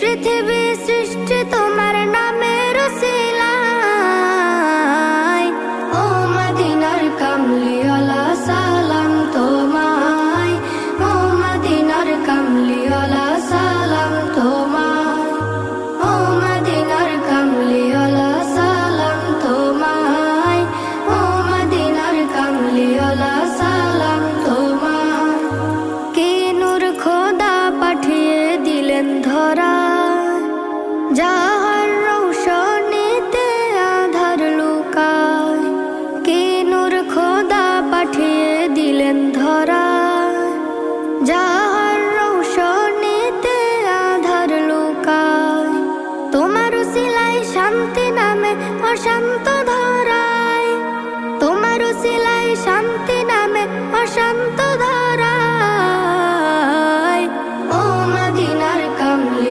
পৃথিবী সৃষ্টি তোমার নামের উসিলায়। ও মদিনার কামলিওয়ালা সালাম তোমায়, ও মদিনার কামলিওয়ালা সালাম তোমায়, ও মদিনার কামলিওয়ালা সালাম তোমায়, ও মদিনার কামলিওয়ালা সালাম তোমায়। কি নূর খোদা পাঠিয়ে দিলেন ধরা, যা